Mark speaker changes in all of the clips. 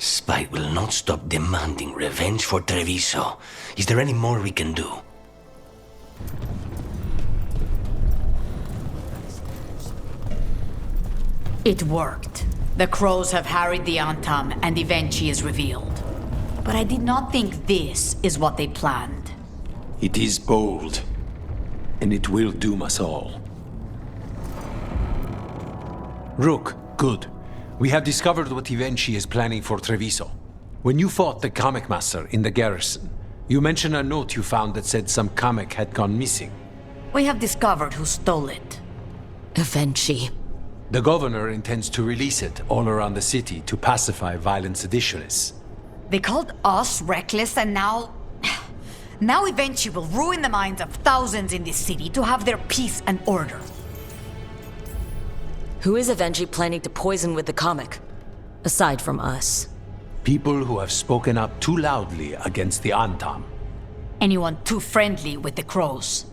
Speaker 1: Spite will not stop demanding revenge for Treviso. Is there any more we can do?
Speaker 2: It worked. The crows have harried the Antam, and Xxviii is revealed. But I did not think this is what they planned.
Speaker 3: It is bold, and it will doom us all. Rook, good. We have discovered what Xxviii is planning for Treviso. When you fought the Kamek Master in the garrison, you mentioned a note you found that said some Kamek had gone missing.
Speaker 2: We have discovered who stole it.
Speaker 4: Xxviii.
Speaker 3: The governor intends to release it all around the city to pacify violent seditionists.
Speaker 2: They called us reckless, and now... Now Xxviii will ruin the minds of thousands in this city to have their peace and order.
Speaker 4: Who is Xxviii planning to poison with the Kamek? Aside from us.
Speaker 3: People who have spoken up too loudly against the Antam.
Speaker 2: Anyone too friendly with the crows.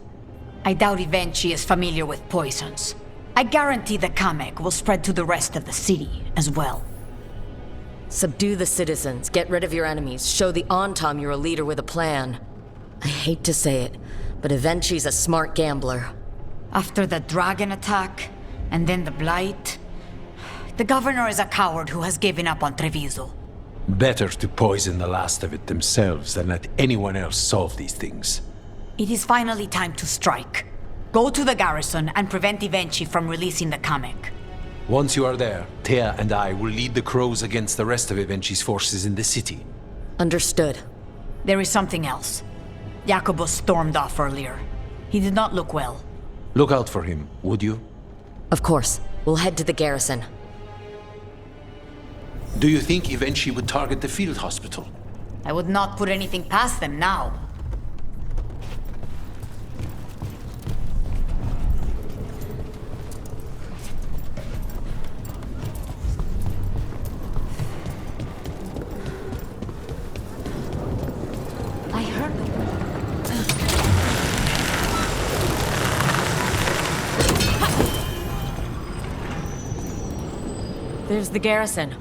Speaker 2: I doubt Xxviii is familiar with poisons. I guarantee the Kamek will spread to the rest of the city as well.
Speaker 4: Subdue the citizens, get rid of your enemies, show the Antam you're a leader with a plan. I hate to say it, but Xxvii's a smart gambler.
Speaker 2: After the dragon attack, and then the blight, the governor is a coward who has given up on Treviso.
Speaker 3: Better to poison the last of it themselves than let anyone else solve these things.
Speaker 2: It is finally time to strike. Go to the garrison and prevent Xxviii from releasing the Kamek.
Speaker 3: Once you are there, Thea and I will lead the crows against the rest of Xxvii's forces in the city.
Speaker 4: Understood.
Speaker 2: There is something else. Jacobus stormed off earlier. He did not look well.
Speaker 3: Look out for him, would you?
Speaker 4: Of course. We'll head to the garrison.
Speaker 3: Do you think Xxviii would target the field hospital?
Speaker 2: I would not put anything past them now. I heard them.
Speaker 4: There's the garrison.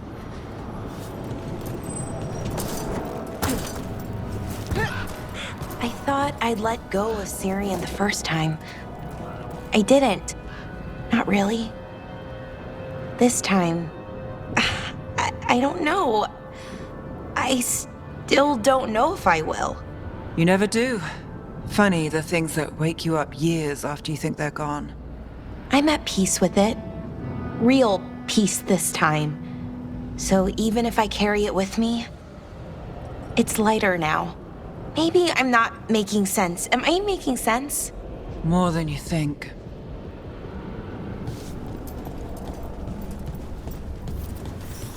Speaker 5: I thought I'd let go of Syrian the first time. I didn't. Not really. This time... I don't know. I still don't know if I will.
Speaker 6: You never do. Funny, the things that wake you up years after you think they're gone.
Speaker 5: I'm at peace with it. Real peace this time. So even if I carry it with me, it's lighter now. Maybe I'm not making sense. Am I making sense?
Speaker 6: More than you think.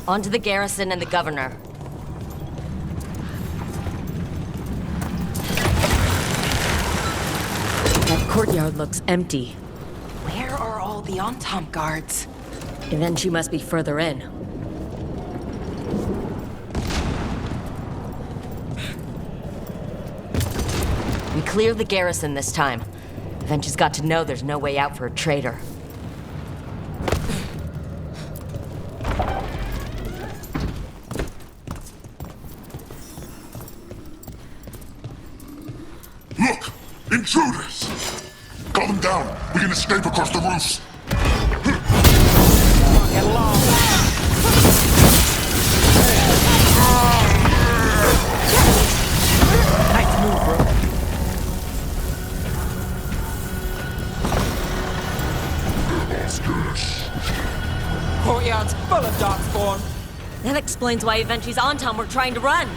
Speaker 4: On to the garrison and the governor. That courtyard looks empty.
Speaker 5: Where are all the Antam guards?
Speaker 4: Xxviii must be further in. We clear the garrison this time. Xxvii's got to know there's no way out for a traitor.
Speaker 7: Look! Intruders! Call them down! We can escape across the roofs!
Speaker 6: Nice move, bro. Courtyard's full of darkspawn.
Speaker 4: That explains why Xxvii's Antam were trying to run.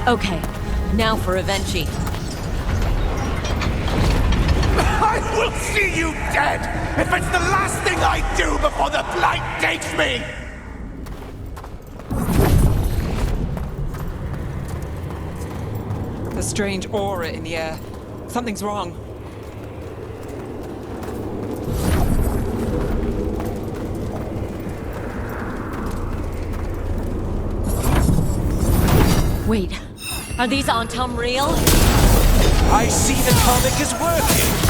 Speaker 4: Okay, now for Xxviii.
Speaker 8: I will see you dead if it's the last thing I do before the Blight takes me!
Speaker 6: A strange aura in the air. Something's wrong.
Speaker 4: Wait, are these Antam real?
Speaker 8: I see the comic is working!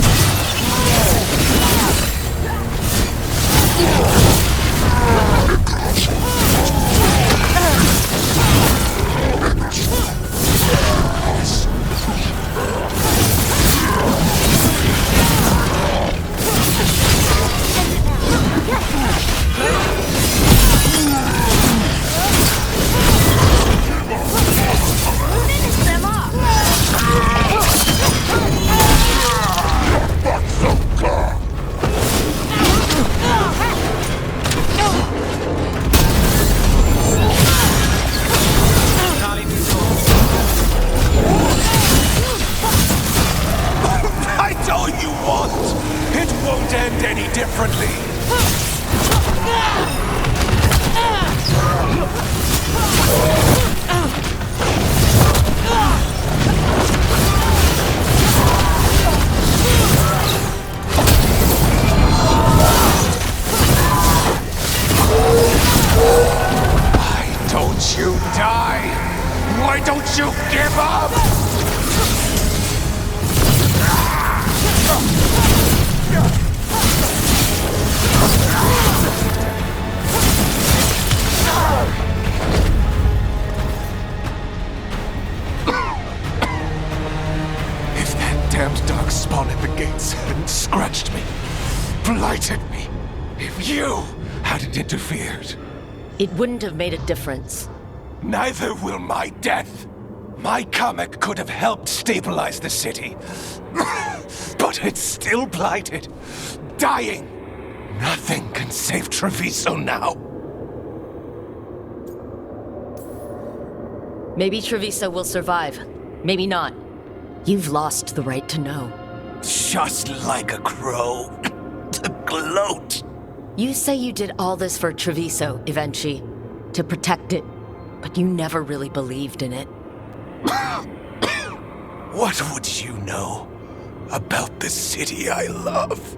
Speaker 8: Why don't you give up? If that damned dark spawn at the gates hadn't scratched me, blighted me, if you hadn't interfered,
Speaker 4: It wouldn't have made a difference.
Speaker 8: neither will my death. My comet could have helped stabilize the city. But it's still blighted, dying. Nothing can save Treviso now.
Speaker 4: Maybe Treviso will survive. Maybe not. You've lost the right to know.
Speaker 8: Just like a crow. To gloat.
Speaker 4: You say you did all this for Treviso, Xxviii, to protect it, but you never really believed in it.
Speaker 8: What would you know about the city I love?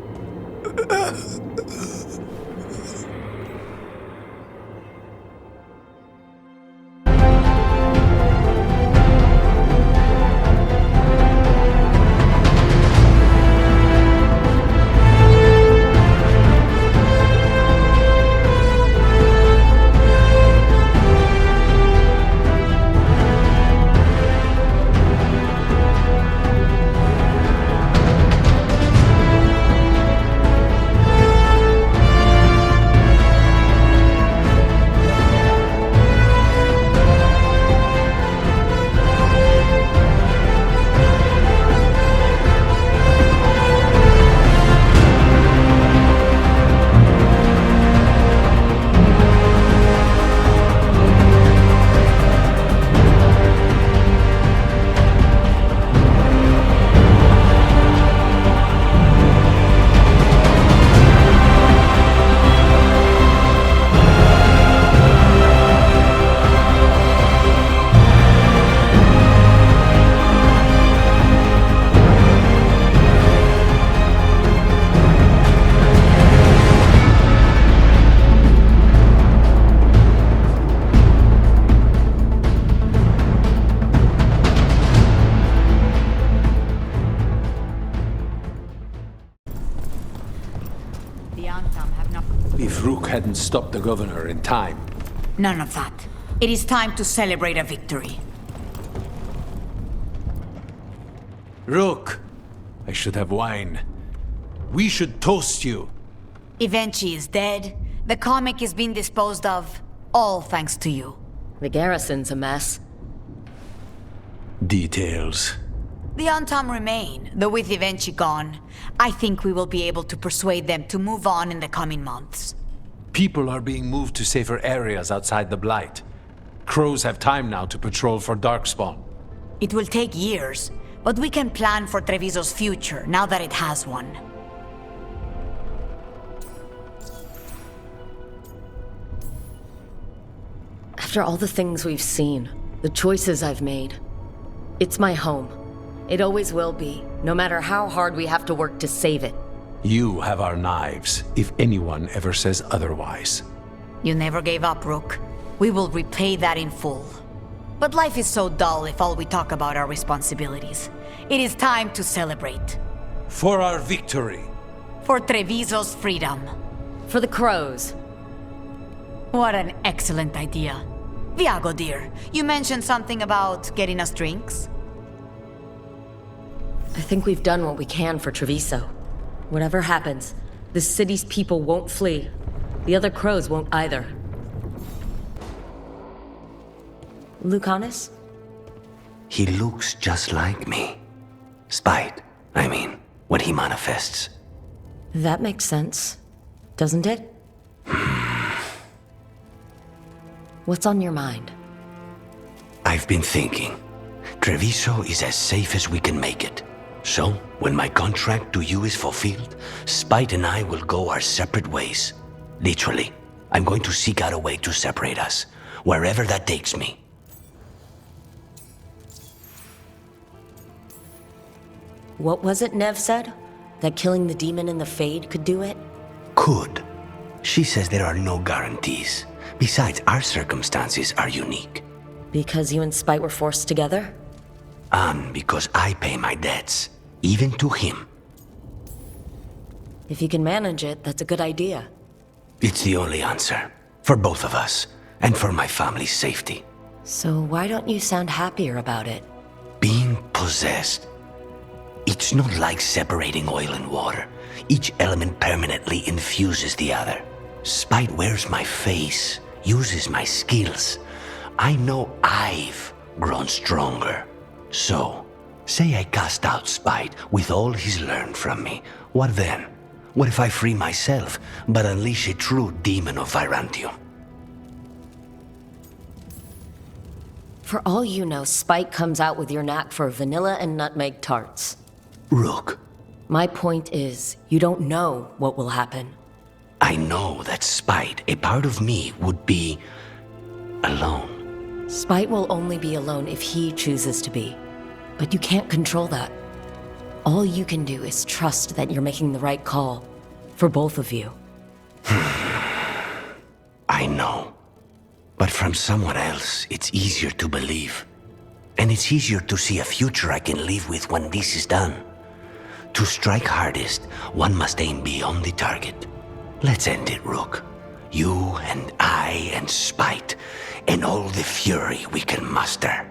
Speaker 2: The Antam have not...
Speaker 3: If Rook hadn't stopped the governor in time.
Speaker 2: None of that. It is time to celebrate a victory.
Speaker 3: Rook! I should have wine. We should toast you.
Speaker 2: Xxviii is dead. The comic is being disposed of. All thanks to you.
Speaker 4: The garrison's a mess.
Speaker 3: Details.
Speaker 2: The Antam remain, though with Xxviii gone. I think we will be able to persuade them to move on in the coming months.
Speaker 3: People are being moved to safer areas outside the Blight. Crows have time now to patrol for Darkspawn.
Speaker 2: It will take years, but we can plan for Treviso's future now that it has one.
Speaker 4: After all the things we've seen, the choices I've made, it's my home. It always will be, no matter how hard we have to work to save it.
Speaker 3: You have our knives, if anyone ever says otherwise.
Speaker 2: You never gave up, Rook. We will repay that in full. But life is so dull if all we talk about are responsibilities. It is time to celebrate.
Speaker 3: For our victory!
Speaker 2: For Treviso's freedom.
Speaker 4: For the crows.
Speaker 2: What an excellent idea. Viago, dear, you mentioned something about getting us drinks?
Speaker 4: I think we've done what we can for Treviso. Whatever happens, the city's people won't flee. The other crows won't either. Lucanus?
Speaker 1: He looks just like me. Spite, I mean, when he manifests.
Speaker 4: That makes sense, doesn't it? What's on your mind?
Speaker 1: I've been thinking. Treviso is as safe as we can make it. So, when my contract to you is fulfilled, Spite and I will go our separate ways. Literally, I'm going to seek out a way to separate us, wherever that takes me.
Speaker 4: What was it Nev said? That killing the demon in the Fade could do it?
Speaker 1: Could. She says there are no guarantees. Besides, our circumstances are unique.
Speaker 4: Because you and Spite were forced together?
Speaker 1: And because I pay my debts, even to him.
Speaker 4: If you can manage it, that's a good idea.
Speaker 1: It's the only answer. For both of us, and for my family's safety.
Speaker 4: So why don't you sound happier about it?
Speaker 1: Being possessed. It's not like separating oil and water. Each element permanently infuses the other. Spite wears my face, uses my skills. I know I've grown stronger. So, say I cast out Spite with all he's learned from me. What then? What if I free myself, but unleash a true demon of Virantium?
Speaker 4: For all you know, Spite comes out with your knack for vanilla and nutmeg tarts.
Speaker 1: Rook.
Speaker 4: My point is, you don't know what will happen.
Speaker 1: I know that Spite, a part of me, would be alone.
Speaker 4: Spite will only be alone if he chooses to be. But you can't control that. All you can do is trust that you're making the right call. For both of you.
Speaker 1: I know. But from someone else, it's easier to believe. And it's easier to see a future I can live with when this is done. To strike hardest, one must aim beyond the target. Let's end it, Rook. You and I and Spite, and all the fury we can muster.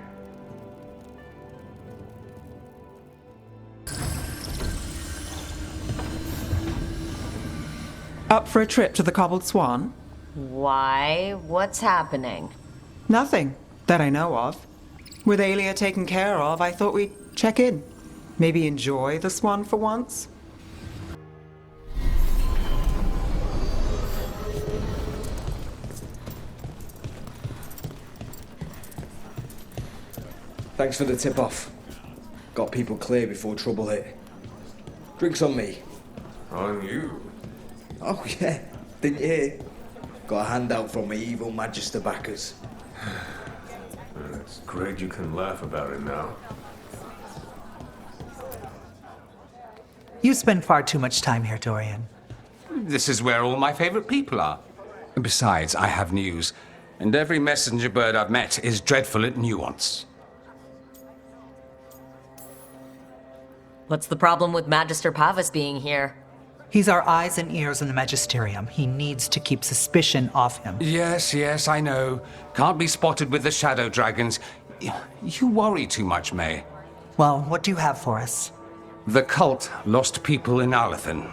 Speaker 6: Up for a trip to the Cobbled Swan?
Speaker 4: Why? What's happening?
Speaker 6: Nothing, that I know of. With Aelia taken care of, I thought we'd check in. Maybe enjoy the Swan for once?
Speaker 9: Thanks for the tip-off. Got people clear before trouble hit. Drinks on me.
Speaker 10: On you?
Speaker 9: Oh yeah, didn't you hear? Got a handout from my evil Magister backers.
Speaker 10: It's great you can laugh about it now.
Speaker 11: You spend far too much time here, Dorian.
Speaker 12: This is where all my favorite people are. Besides, I have news, and every messenger bird I've met is dreadful at nuance.
Speaker 4: What's the problem with Magister Pavus being here?
Speaker 11: He's our eyes and ears in the Magisterium. He needs to keep suspicion off him.
Speaker 12: Yes, I know. Can't be spotted with the shadow dragons. You worry too much, May.
Speaker 11: Well, what do you have for us?
Speaker 12: The cult lost people in Alathan,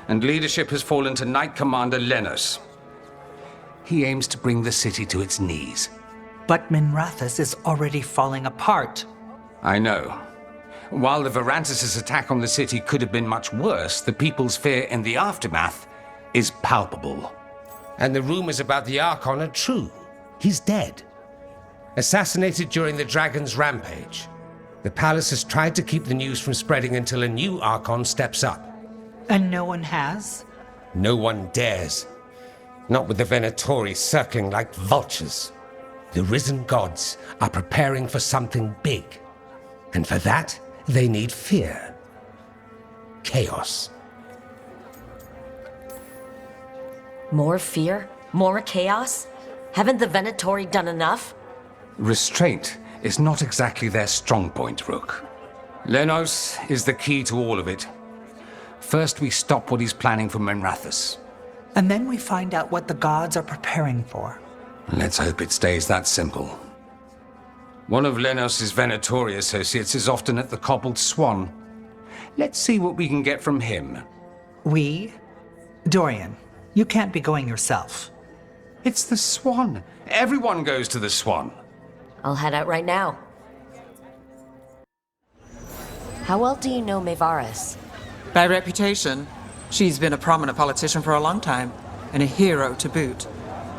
Speaker 12: and leadership has fallen to Knight Commander Lenos. He aims to bring the city to its knees.
Speaker 11: But Minrathous is already falling apart.
Speaker 12: I know. While the Varantis' attack on the city could have been much worse, the people's fear in the aftermath is palpable.
Speaker 13: And the rumors about the Archon are true. He's dead. Assassinated during the Dragon's rampage. The palace has tried to keep the news from spreading until a new Archon steps up.
Speaker 11: And no one has?
Speaker 13: No one dares. Not with the Venatori circling like vultures. The risen gods are preparing for something big. And for that, they need fear. Chaos.
Speaker 4: More fear? More chaos? Haven't the Venatori done enough?
Speaker 12: Restraint is not exactly their strong point, Rook. Lenos is the key to all of it. First, we stop what he's planning for Minrathous.
Speaker 11: And then we find out what the gods are preparing for.
Speaker 12: Let's hope it stays that simple. One of Lenos' Venatori associates is often at the Cobbled Swan. Let's see what we can get from him.
Speaker 11: We? Dorian, you can't be going yourself.
Speaker 12: It's the Swan. Everyone goes to the Swan.
Speaker 4: I'll head out right now. How well do you know Maevaris?
Speaker 6: By reputation, she's been a prominent politician for a long time, and a hero to boot.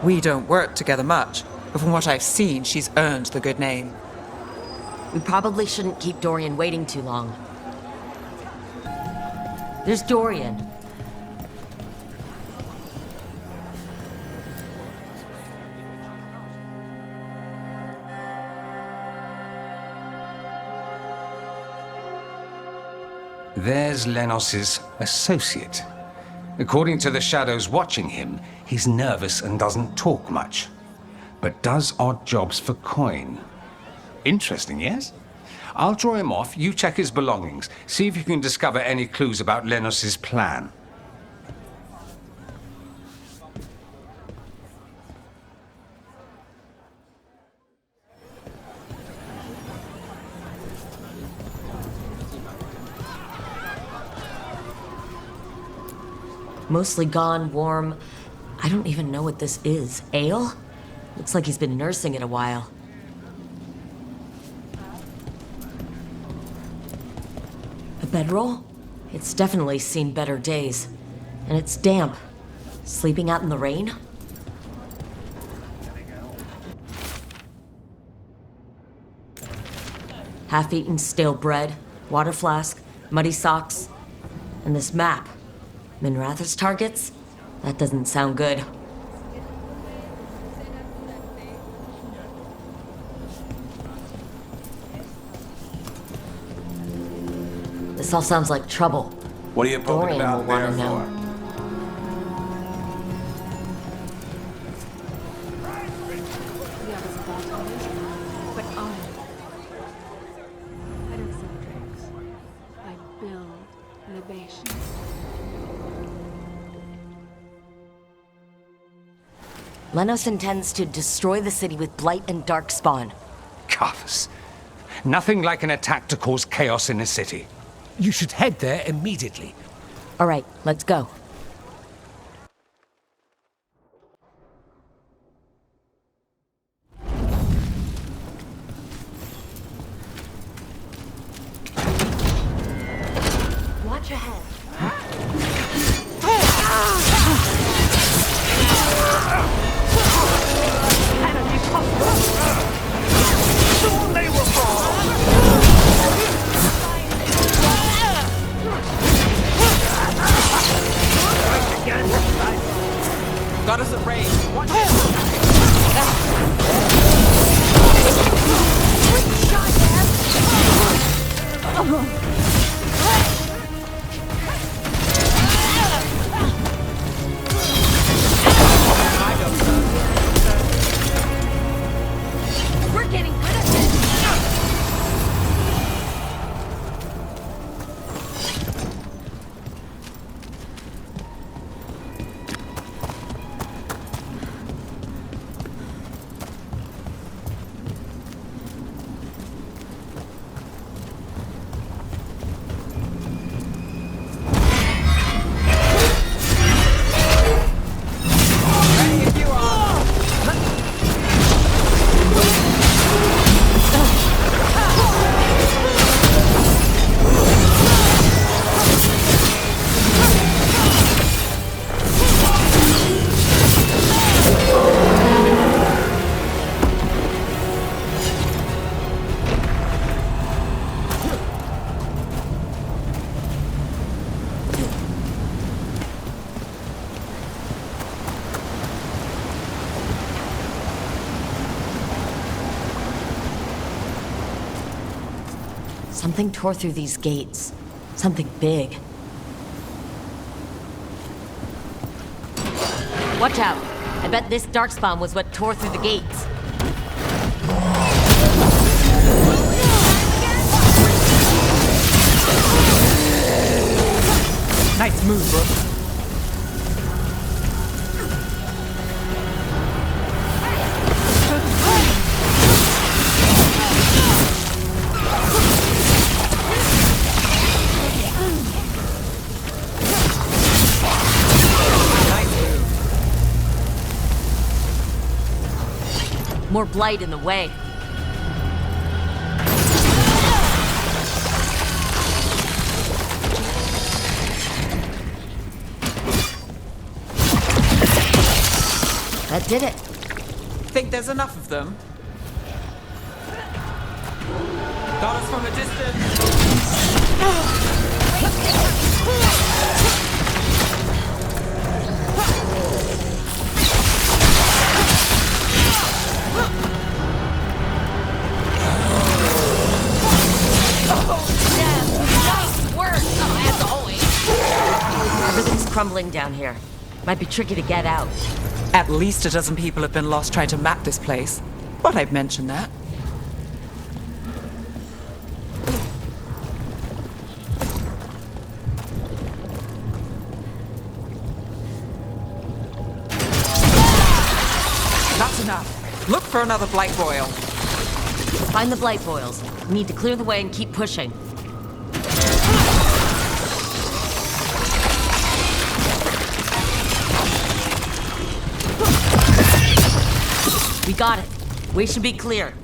Speaker 6: We don't work together much, but from what I've seen, she's earned the good name.
Speaker 4: We probably shouldn't keep Dorian waiting too long. There's Dorian.
Speaker 12: There's Lenos' associate. According to the shadows watching him, he's nervous and doesn't talk much, but does odd jobs for coin. Interesting, yes? I'll draw him off, you check his belongings, see if you can discover any clues about Lenos' plan.
Speaker 4: Mostly gone, warm. I don't even know what this is. Ale? Looks like he's been nursing it a while. A bedroll? It's definitely seen better days. And it's damp. Sleeping out in the rain? Half-eaten stale bread, water flask, muddy socks, and this map. Minrathous targets? That doesn't sound good. This all sounds like trouble.
Speaker 10: What are you poking
Speaker 4: Dorian will
Speaker 10: about
Speaker 4: wanna
Speaker 10: there
Speaker 4: know.
Speaker 10: for?
Speaker 4: Lenos intends to destroy the city with Blight and Darkspawn.
Speaker 12: Carthus. Nothing like an attack to cause chaos in a city.
Speaker 13: You should head there immediately.
Speaker 4: All right, let's go. Watch ahead.
Speaker 14: Soon they will fall!
Speaker 4: Something tore through these gates. Something big. Watch out! I bet this darkspawn was what tore through the gates.
Speaker 6: Nice move, Brooke.
Speaker 4: More blight in the way. That did it.
Speaker 6: Think there's enough of them? Got us from a distance.
Speaker 4: Everything's crumbling down here. Might be tricky to get out.
Speaker 6: At least a dozen people have been lost trying to map this place. But I'd mention that. That's enough. Look for another blight boil.
Speaker 4: Find the blight boils. We need to clear the way and keep pushing. We got it. We should be clear.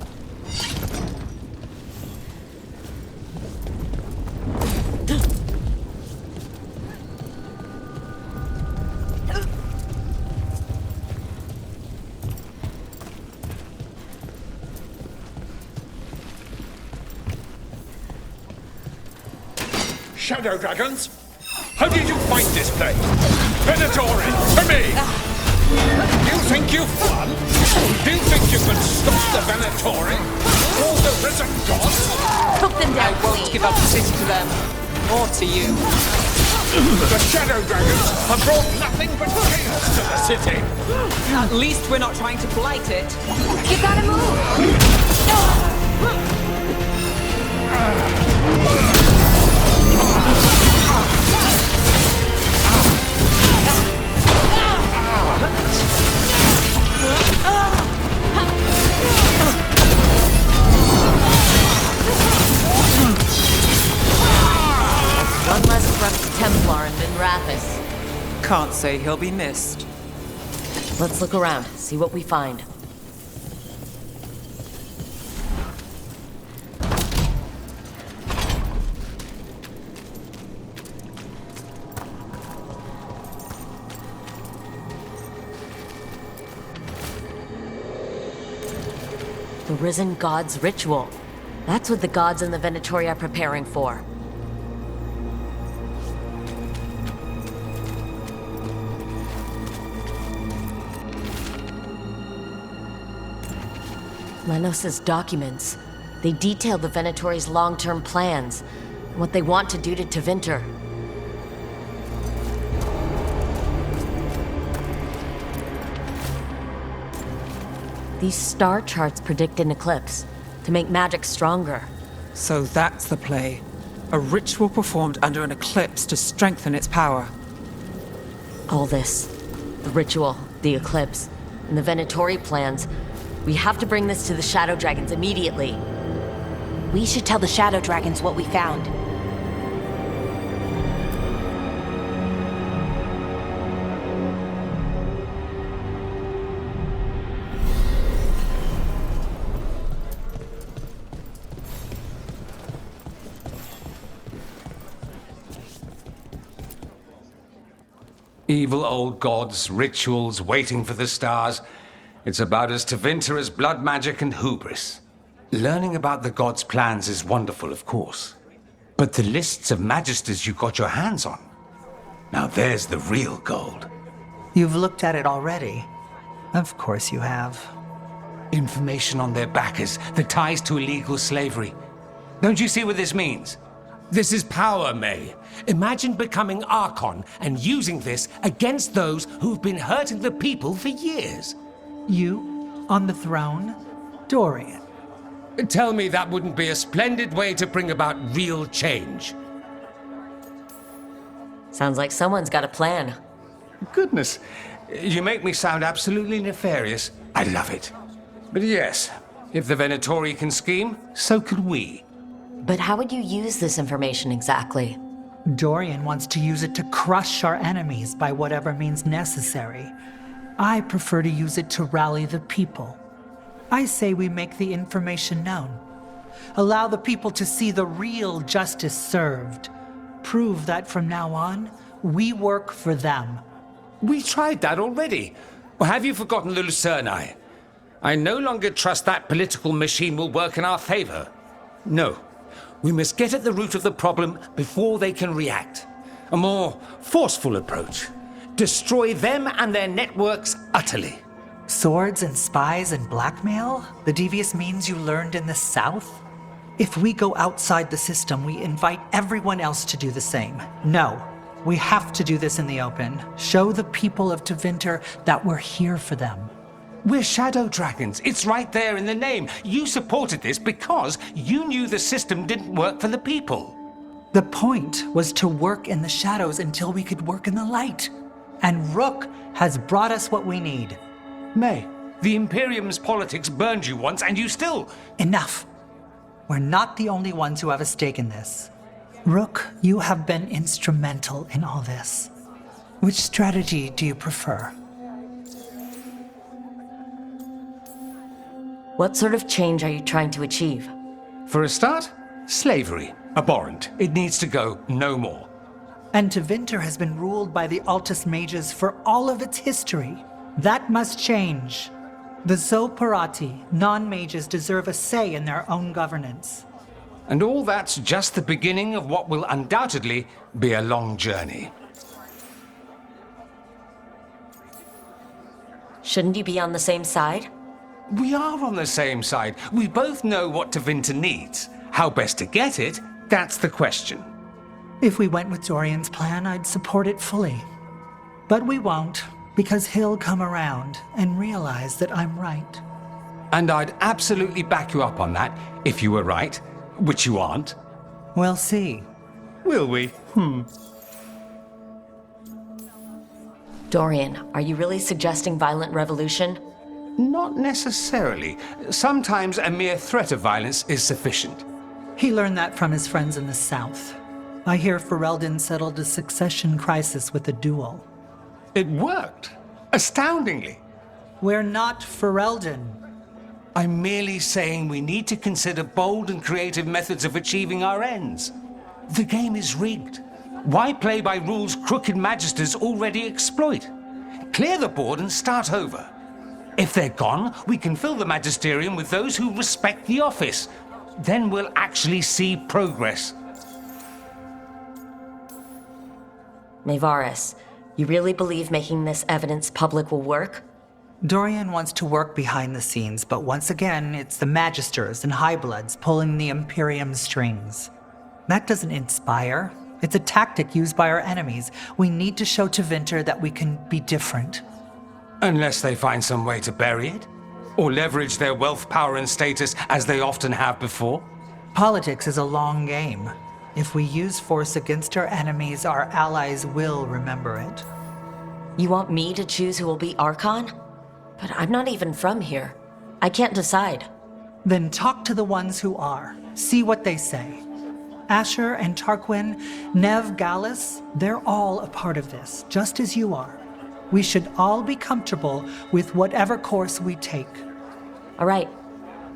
Speaker 8: Shadow dragons? How did you find this place? Venatori, for me! You think you've won? Do you think you can stop the Venatori? All the risen gods?
Speaker 4: Took them down,
Speaker 6: I won't give up the city to them. Or to you.
Speaker 8: The Shadow Dragons have brought nothing but chaos to the city.
Speaker 6: At least we're not trying to blight it.
Speaker 2: You gotta move!
Speaker 4: One less corrupt Templar in Minrathis.
Speaker 6: Can't say he'll be missed.
Speaker 4: Let's look around, see what we find. The Risen God's ritual. That's what the gods in the Venatori are preparing for. Lenos's documents. They detail the Venatori's long-term plans, and what they want to do to Tevinter. These star charts predict an eclipse, to make magic stronger.
Speaker 6: So that's the play. A ritual performed under an eclipse to strengthen its power.
Speaker 4: All this, the ritual, the eclipse, and the Venatori plans, we have to bring this to the Shadow Dragons immediately.
Speaker 5: We should tell the Shadow Dragons what we found.
Speaker 12: Evil old gods, rituals, waiting for the stars. It's about as Tevinter as blood magic and hubris. Learning about the gods' plans is wonderful, of course. But the lists of magisters you got your hands on, now there's the real gold.
Speaker 11: You've looked at it already. Of course you have.
Speaker 12: Information on their backers, the ties to illegal slavery. Don't you see what this means?
Speaker 13: This is power, May. Imagine becoming Archon and using this against those who've been hurting the people for years.
Speaker 11: You, on the throne, Dorian.
Speaker 13: Tell me that wouldn't be a splendid way to bring about real change.
Speaker 4: Sounds like someone's got a plan.
Speaker 12: Goodness, you make me sound absolutely nefarious. I love it. But yes, if the Venatori can scheme, so could we.
Speaker 4: But how would you use this information exactly?
Speaker 11: Dorian wants to use it to crush our enemies by whatever means necessary. I prefer to use it to rally the people. I say we make the information known. Allow the people to see the real justice served. Prove that from now on, we work for them.
Speaker 12: We tried that already. Or have you forgotten the Lucerni? I no longer trust that political machine will work in our favor. No. We must get at the root of the problem before they can react. A more forceful approach. Destroy them and their networks utterly.
Speaker 11: Swords and spies and blackmail? The devious means you learned in the South? If we go outside the system, we invite everyone else to do the same. No, we have to do this in the open. Show the people of Tevinter that we're here for them.
Speaker 12: We're shadow dragons. It's right there in the name. You supported this because you knew the system didn't work for the people.
Speaker 11: The point was to work in the shadows until we could work in the light. And Rook has brought us what we need.
Speaker 12: May, the Imperium's politics burned you once and you still...
Speaker 11: Enough. We're not the only ones who have a stake in this. Rook, you have been instrumental in all this. Which strategy do you prefer?
Speaker 4: What sort of change are you trying to achieve?
Speaker 12: For a start, slavery. Abhorrent. It needs to go no more.
Speaker 11: And Tevinter has been ruled by the Altus Mages for all of its history. That must change. The Zoparati, non-mages, deserve a say in their own governance.
Speaker 12: And all that's just the beginning of what will undoubtedly be a long journey.
Speaker 4: Shouldn't you be on the same side?
Speaker 12: We are on the same side. We both know what Tevinter needs. How best to get it, that's the question.
Speaker 11: If we went with Dorian's plan, I'd support it fully. But we won't, because he'll come around and realize that I'm right.
Speaker 12: And I'd absolutely back you up on that, if you were right, which you aren't.
Speaker 11: We'll see.
Speaker 12: Will we?
Speaker 4: Dorian, are you really suggesting violent revolution?
Speaker 12: Not necessarily. Sometimes a mere threat of violence is sufficient.
Speaker 11: He learned that from his friends in the South. I hear Ferelden settled a succession crisis with a duel.
Speaker 12: It worked. Astoundingly.
Speaker 11: We're not Ferelden.
Speaker 12: I'm merely saying we need to consider bold and creative methods of achieving our ends. The game is rigged. Why play by rules crooked magisters already exploit? Clear the board and start over. If they're gone, we can fill the magisterium with those who respect the office. Then we'll actually see progress.
Speaker 4: Nevaris, you really believe making this evidence public will work?
Speaker 11: Dorian wants to work behind the scenes, but once again, it's the Magisters and Highbloods pulling the Imperium strings. That doesn't inspire. It's a tactic used by our enemies. We need to show Tevinter that we can be different.
Speaker 12: Unless they find some way to bury it? Or leverage their wealth, power, and status as they often have before?
Speaker 11: Politics is a long game. If we use force against our enemies, our allies will remember it.
Speaker 4: You want me to choose who will be Archon? But I'm not even from here. I can't decide.
Speaker 11: Then talk to the ones who are. See what they say. Asher and Tarquin, Nev, Gallus, they're all a part of this, just as you are. We should all be comfortable with whatever course we take.
Speaker 4: All right,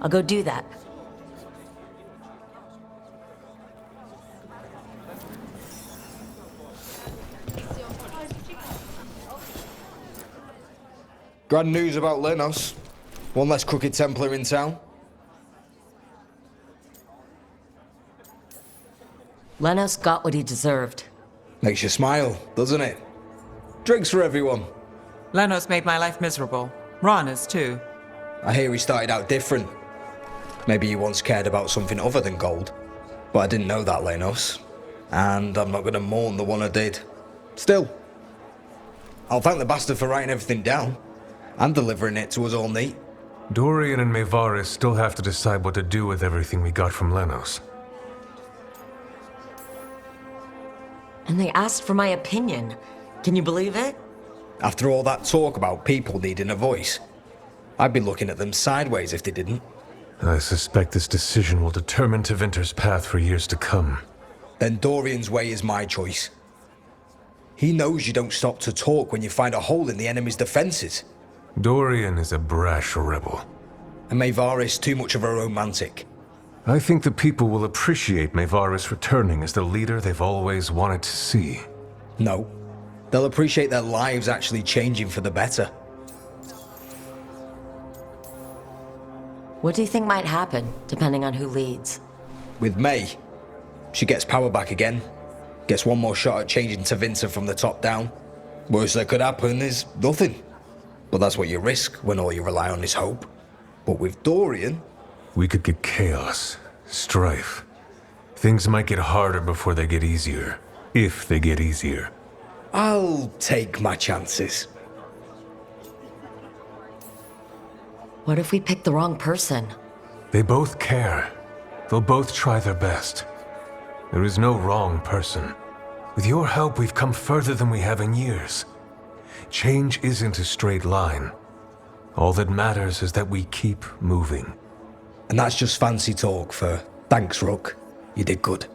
Speaker 4: I'll go do that.
Speaker 9: Grand news about Lenos. One less crooked Templar in town.
Speaker 4: Lenos got what he deserved.
Speaker 9: Makes you smile, doesn't it? Drinks for everyone.
Speaker 6: Lenos made my life miserable. Rana's too.
Speaker 9: I hear he started out different. Maybe he once cared about something other than gold. But I didn't know that, Lenos. And I'm not going to mourn the one I did. Still, I'll thank the bastard for writing everything down and delivering it to us all neat.
Speaker 10: Dorian and Maevaris still have to decide what to do with everything we got from Lenos.
Speaker 4: And they asked for my opinion. Can you believe it?
Speaker 9: After all that talk about people needing a voice, I'd be looking at them sideways if they didn't.
Speaker 10: I suspect this decision will determine Tevinter's path for years to come.
Speaker 9: Then Dorian's way is my choice. He knows you don't stop to talk when you find a hole in the enemy's defenses.
Speaker 10: Dorian is a brash rebel.
Speaker 9: And Maevaris too much of a romantic.
Speaker 10: I think the people will appreciate Maevaris returning as the leader they've always wanted to see.
Speaker 9: No. They'll appreciate their lives actually changing for the better.
Speaker 4: What do you think might happen, depending on who leads?
Speaker 9: With May, she gets power back again. Gets one more shot at changing Tevinter from the top down. Worst that could happen is nothing. But that's what you risk when all you rely on is hope. But with Dorian...
Speaker 10: We could get chaos, strife. Things might get harder before they get easier. If they get easier.
Speaker 9: I'll take my chances.
Speaker 4: What if we pick the wrong person?
Speaker 10: They both care. They'll both try their best. There is no wrong person. With your help, we've come further than we have in years. Change isn't a straight line. All that matters is that we keep moving.
Speaker 9: And that's just fancy talk for thanks, Rook. You did good.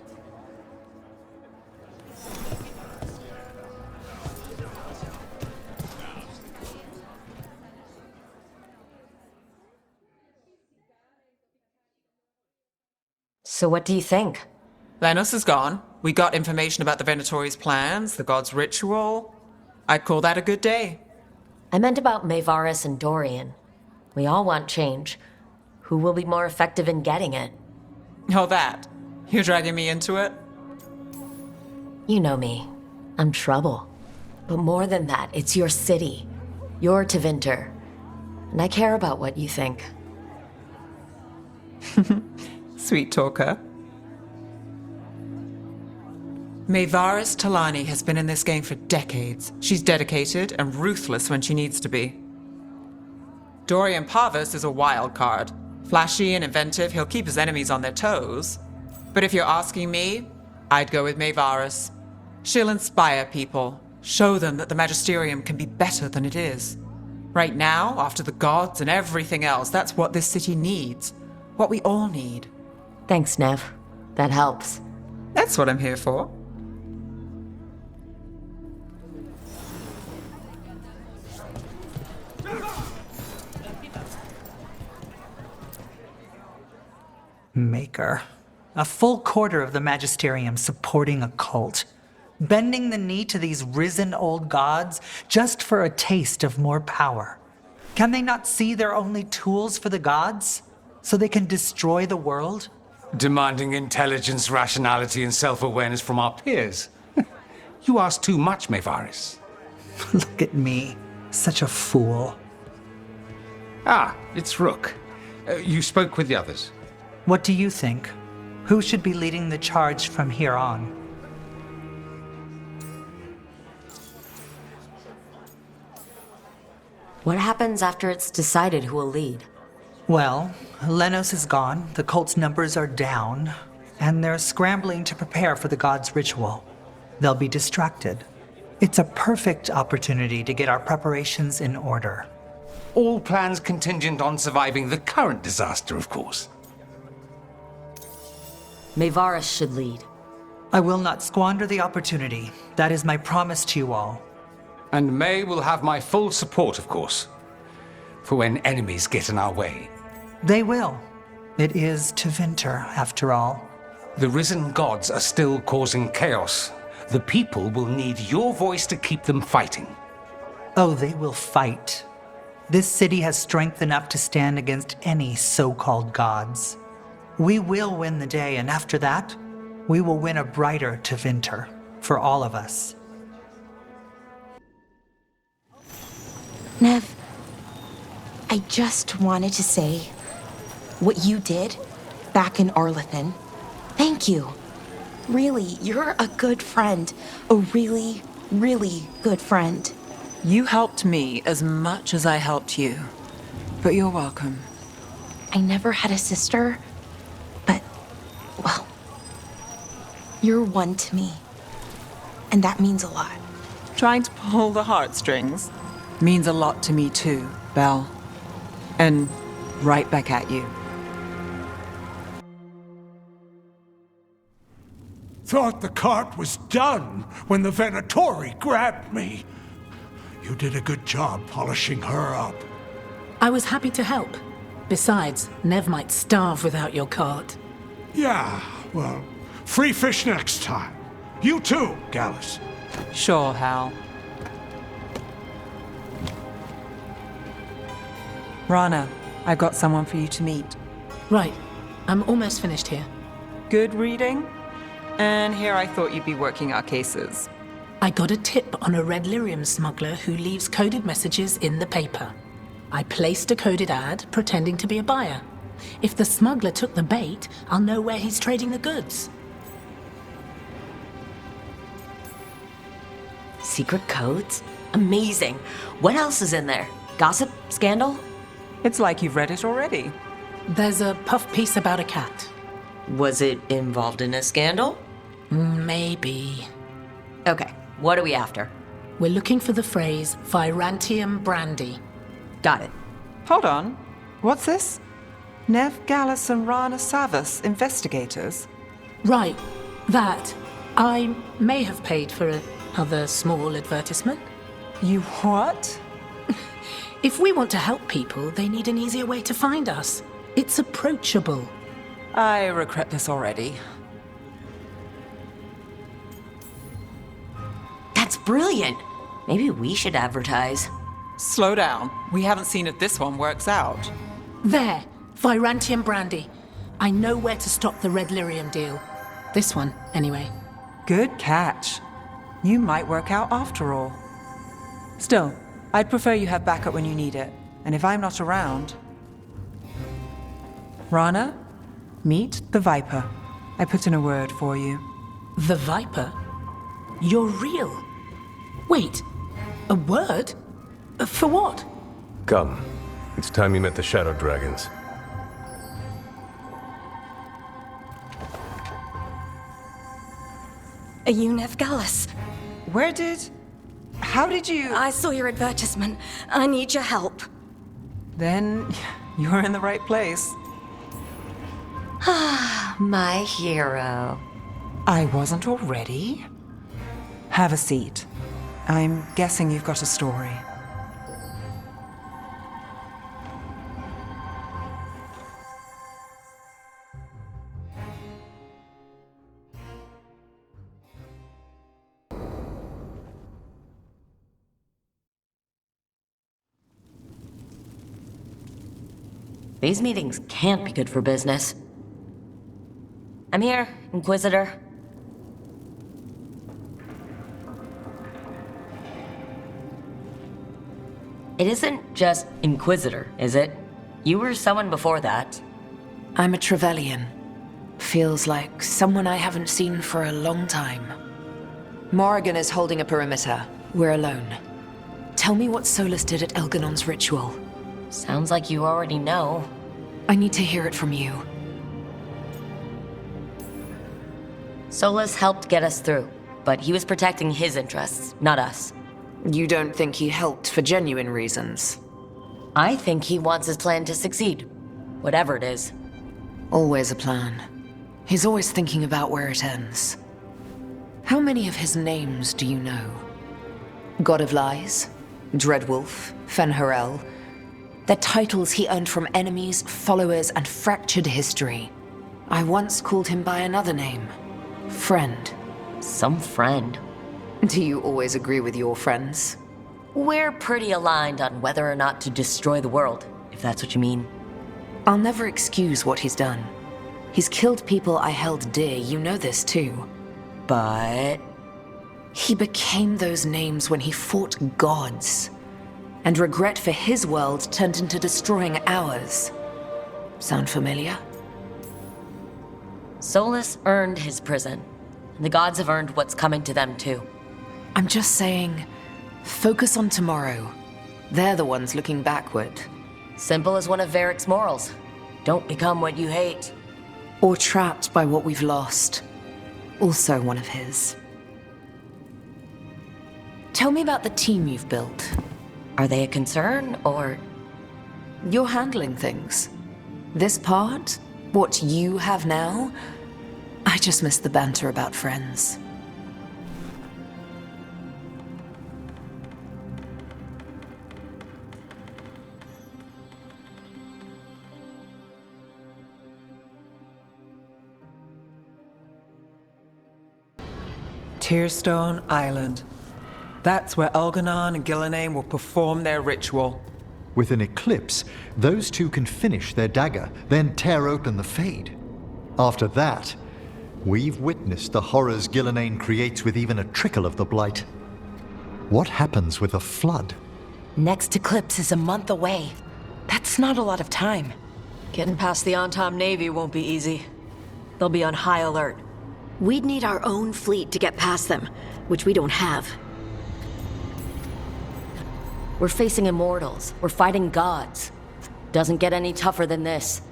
Speaker 4: So what do you think?
Speaker 6: Lenos is gone. We got information about the Venatori's plans, the god's ritual. I'd call that a good day.
Speaker 4: I meant about Maevaris and Dorian. We all want change. Who will be more effective in getting it?
Speaker 6: Oh, that. You're dragging me into it?
Speaker 4: You know me. I'm trouble. But more than that, it's your city. You're Tevinter. And I care about what you think.
Speaker 6: Sweet talker. Maevaris Talani has been in this game for decades. She's dedicated and ruthless when she needs to be. Dorian Parvis is a wild card. Flashy and inventive, he'll keep his enemies on their toes. But if you're asking me, I'd go with Maevaris. She'll inspire people, show them that the Magisterium can be better than it is. Right now, after the gods and everything else, that's what this city needs. What we all need.
Speaker 4: Thanks, Nev. That helps.
Speaker 6: That's what I'm here for.
Speaker 11: Maker. A full quarter of the Magisterium supporting a cult. Bending the knee to these risen old gods just for a taste of more power. Can they not see they're only tools for the gods? So they can destroy the world?
Speaker 12: Demanding intelligence, rationality, and self-awareness from our peers. You ask too much, Maevaris.
Speaker 11: Look at me. Such a fool.
Speaker 12: Ah, it's Rook. You spoke with the others.
Speaker 11: What do you think? Who should be leading the charge from here on?
Speaker 4: What happens after it's decided who will lead?
Speaker 11: Well, Lenos is gone, the cult's numbers are down, and they're scrambling to prepare for the god's ritual. They'll be distracted. It's a perfect opportunity to get our preparations in order.
Speaker 12: All plans contingent on surviving the current disaster, of course.
Speaker 4: Maevaris should lead.
Speaker 11: I will not squander the opportunity. That is my promise to you all.
Speaker 12: And May will have my full support, of course, for when enemies get in our way.
Speaker 11: They will. It is Tevinter, after all.
Speaker 12: The risen gods are still causing chaos. The people will need your voice to keep them fighting.
Speaker 11: Oh, they will fight. This city has strength enough to stand against any so-called gods. We will win the day, and after that, we will win a brighter Tevinter for all of us.
Speaker 5: Nev, I just wanted to say what you did back in Arlethan. Thank you. Really, you're a good friend. A really, really good friend.
Speaker 6: You helped me as much as I helped you. But you're welcome.
Speaker 5: I never had a sister, but, well, you're one to me. And that means a lot.
Speaker 6: Trying to pull the heartstrings means a lot to me too, Belle. And right back at you.
Speaker 14: Thought the cart was done when the Venatori grabbed me. You did a good job polishing her up.
Speaker 15: I was happy to help. Besides, Nev might starve without your cart.
Speaker 14: Yeah, well, free fish next time. You too, Gallus.
Speaker 6: Sure, Hal. Rana, I've got someone for you to meet.
Speaker 15: Right. I'm almost finished here.
Speaker 6: Good reading? And here I thought you'd be working our cases.
Speaker 15: I got a tip on a red lyrium smuggler who leaves coded messages in the paper. I placed a coded ad, pretending to be a buyer. If the smuggler took the bait, I'll know where he's trading the goods.
Speaker 4: Secret codes? Amazing. What else is in there? Gossip? Scandal?
Speaker 6: It's like you've read it already.
Speaker 15: There's a puff piece about a cat.
Speaker 4: Was it involved in a scandal?
Speaker 15: Maybe.
Speaker 4: Okay, what are we after?
Speaker 15: We're looking for the phrase Virantium brandy.
Speaker 4: Got it.
Speaker 6: Hold on. What's this? Nev Gallus and Rana Savas, investigators?
Speaker 15: Right. That. I may have paid for another small advertisement.
Speaker 6: You what?
Speaker 15: If we want to help people, they need an easier way to find us. It's approachable.
Speaker 6: I regret this already.
Speaker 4: That's brilliant. Maybe we should advertise.
Speaker 6: Slow down. We haven't seen if this one works out.
Speaker 15: There. Virantium brandy. I know where to stop the red lyrium deal. This one, anyway.
Speaker 6: Good catch. You might work out after all. Still, I'd prefer you have backup when you need it. And if I'm not around... Rana, meet the Viper. I put in a word for you.
Speaker 15: The Viper? You're real? Wait, a word? For what?
Speaker 10: Come. It's time you met the Shadow Dragons.
Speaker 5: You, Nev Gallus.
Speaker 6: How did you...
Speaker 5: I saw your advertisement. I need your help.
Speaker 6: Then you're in the right place.
Speaker 4: My hero.
Speaker 6: I wasn't already. Have a seat. I'm guessing you've got a story.
Speaker 4: These meetings can't be good for business. I'm here, Inquisitor. It isn't just Inquisitor, is it? You were someone before that.
Speaker 2: I'm a Trevelyan. Feels like someone I haven't seen for a long time. Morrigan is holding a perimeter. We're alone. Tell me what Solus did at Elganon's ritual.
Speaker 4: Sounds like you already know.
Speaker 2: I need to hear it from you.
Speaker 4: Solus helped get us through, but he was protecting his interests, not us.
Speaker 2: You don't think he helped for genuine reasons?
Speaker 4: I think he wants his plan to succeed, whatever it is.
Speaker 2: Always a plan. He's always thinking about where it ends. How many of his names do you know? God of Lies, Dreadwolf, Fen'Harel. They're titles he earned from enemies, followers, and fractured history. I once called him by another name. Friend.
Speaker 4: Some friend.
Speaker 2: Do you always agree with your friends?
Speaker 4: We're pretty aligned on whether or not to destroy the world, if that's what you mean.
Speaker 2: I'll never excuse what he's done. He's killed people I held dear, you know this too.
Speaker 4: But...
Speaker 2: he became those names when he fought gods. And regret for his world turned into destroying ours. Sound familiar?
Speaker 4: Solus earned his prison. And the gods have earned what's coming to them, too.
Speaker 2: I'm just saying, focus on tomorrow. They're the ones looking backward.
Speaker 4: Simple as one of Varric's morals. Don't become what you hate.
Speaker 2: Or trapped by what we've lost. Also one of his. Tell me about the team you've built.
Speaker 4: Are they a concern, or...?
Speaker 2: You're handling things. This part, what you have now, I just miss the banter about friends.
Speaker 6: Tearstone Island. That's where Elganon and Gillenane will perform their ritual.
Speaker 16: With an eclipse, those two can finish their dagger, then tear open the Fade. After that, we've witnessed the horrors Gillenane creates with even a trickle of the Blight. What happens with a flood?
Speaker 5: Next eclipse is a month away. That's not a lot of time.
Speaker 4: Getting past the Antom Navy won't be easy. They'll be on high alert.
Speaker 17: We'd need our own fleet to get past them, which we don't have.
Speaker 4: We're facing immortals. We're fighting gods. Doesn't get any tougher than this.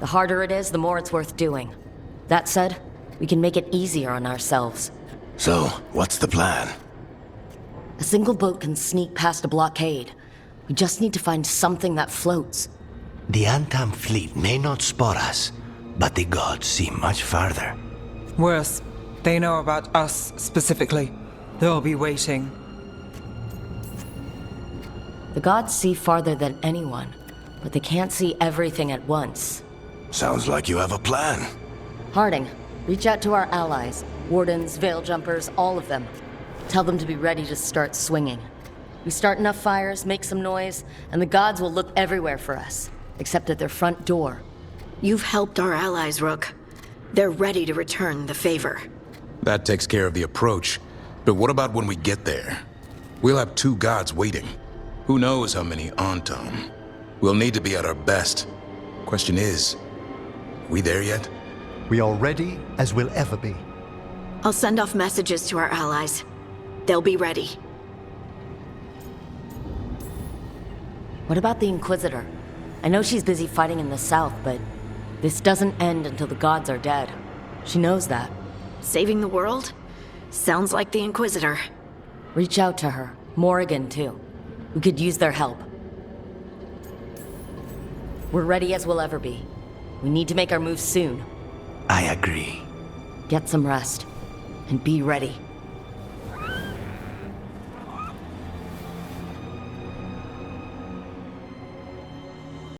Speaker 4: The harder it is, the more it's worth doing. That said, we can make it easier on ourselves.
Speaker 13: So, what's the plan?
Speaker 4: A single boat can sneak past a blockade. We just need to find something that floats.
Speaker 1: The Antam fleet may not spot us, but the gods see much farther.
Speaker 6: Worse, they know about us specifically. They'll be waiting.
Speaker 4: The gods see farther than anyone, but they can't see everything at once.
Speaker 13: Sounds like you have a plan.
Speaker 4: Harding, reach out to our allies. Wardens, Veil Jumpers, all of them. Tell them to be ready to start swinging. We start enough fires, make some noise, and the gods will look everywhere for us, except at their front door.
Speaker 17: You've helped our allies, Rook. They're ready to return the favor.
Speaker 18: That takes care of the approach. But what about when we get there? We'll have two gods waiting. Who knows how many Antom? We'll need to be at our best. Question is, we there yet?
Speaker 16: We are ready as we'll ever be.
Speaker 17: I'll send off messages to our allies. They'll be ready.
Speaker 4: What about the Inquisitor? I know she's busy fighting in the south, but this doesn't end until the gods are dead. She knows that.
Speaker 17: Saving the world? Sounds like the Inquisitor.
Speaker 4: Reach out to her. Morrigan, too. We could use their help. We're ready as we'll ever be. We need to make our move soon.
Speaker 1: I agree.
Speaker 4: Get some rest. And be ready.